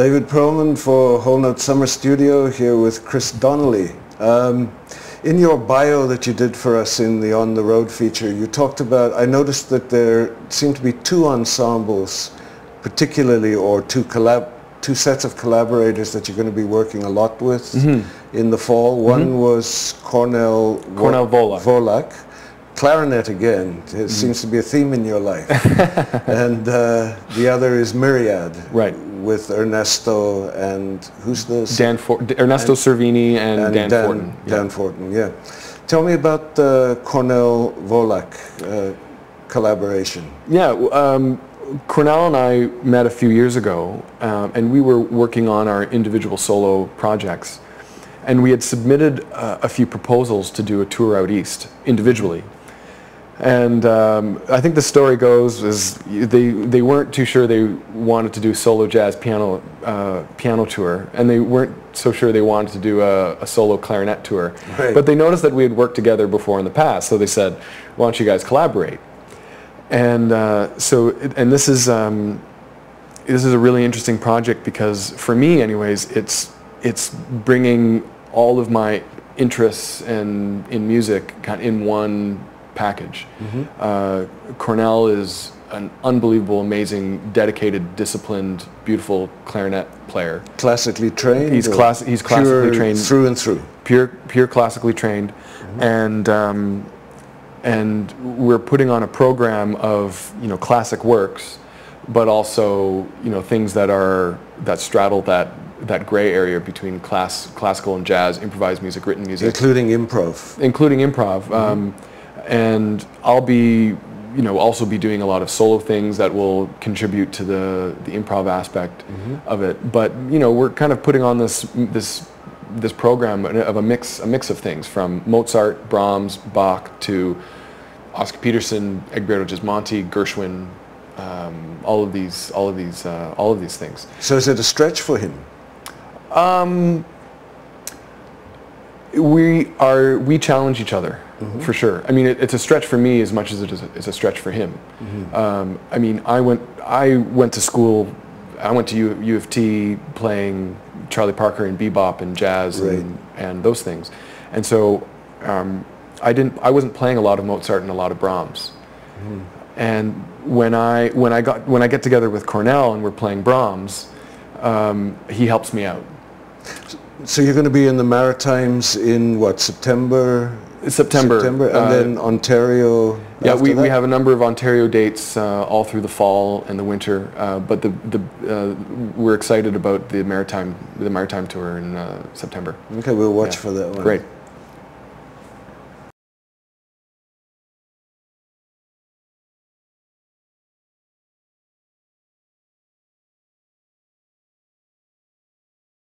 David Perlman for Whole Note Summer Studio here with Chris Donnelly. In your bio that you did for us in the On the Road feature, you talked about, I noticed that there seemed to be two ensembles particularly, or two sets of collaborators that you're going to be working a lot with in the fall. One was Kornel Wolak, clarinet again. It seems to be a theme in your life. And the other is Myriad, right, with Ernesto and who's this? Ernesto Cervini and Dan Fortin. Dan Fortin, yeah. Tell me about the Kornel Wolak collaboration. Yeah, Kornel and I met a few years ago, and we were working on our individual solo projects. And we had submitted a few proposals to do a tour out east, individually. And I think the story goes is they weren't too sure they wanted to do solo jazz piano tour, and they weren't so sure they wanted to do a solo clarinet tour. Right. But they noticed that we had worked together before in the past, so they said, "Why don't you guys collaborate?" And this is a really interesting project because for me, anyways, it's bringing all of my interests in music kind of in one package. Kornel is an unbelievable, amazing, dedicated, disciplined, beautiful clarinet player. Classically trained? He's classically trained. Through and through? Pure classically trained. And we're putting on a program of, you know, classic works, but also, you know, things that straddle that gray area between classical and jazz, improvised music, written music. Including improv. Including improv. And I'll be, you know, also be doing a lot of solo things that will contribute to the improv aspect of it. But, you know, we're kind of putting on this program of a mix of things, from Mozart, Brahms, Bach to Oscar Peterson, Egberto Gismonti, Gershwin, all of these things. So is it a stretch for him? We challenge each other, for sure. I mean, it's a stretch for me as much as it's a stretch for him. I mean, I went to school. I went to U of T playing Charlie Parker and bebop and jazz and those things, and so I wasn't playing a lot of Mozart and a lot of Brahms. And when I get together with Kornel and we're playing Brahms, he helps me out. So you're going to be in the Maritimes in what, September? September, and then Ontario. Yeah, we have a number of Ontario dates all through the fall and the winter, but we're excited about the Maritime tour in September. Okay, we'll watch for that one. Great.